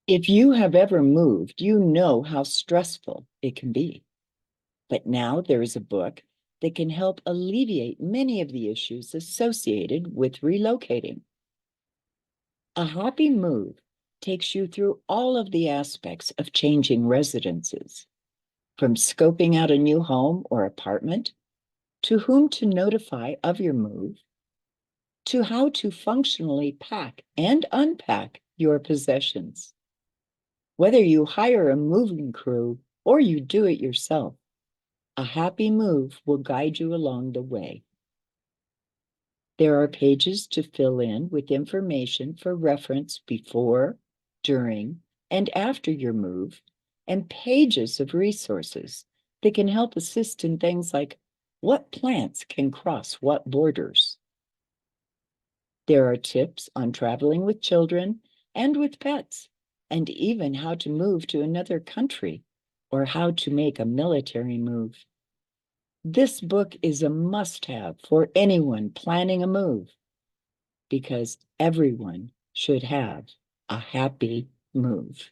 If you have ever moved, you know how stressful it can be. But now there is a book that can help alleviate many of the issues associated with relocating. A Happy Move takes you through all of the aspects of changing residences, from scoping out a new home or apartment, to whom to notify of your move, to how to functionally pack and unpack your possessions. Whether you hire a moving crew or you do it yourself, A Happy Move will guide you along the way. There are pages to fill in with information for reference before, during, and after your move, and pages of resources that can help assist in things like what plants can cross what borders. There are tips on traveling with children and with pets, and even how to move to another country or how to make a military move. This book is a must-have for anyone planning a move because everyone should have a happy move.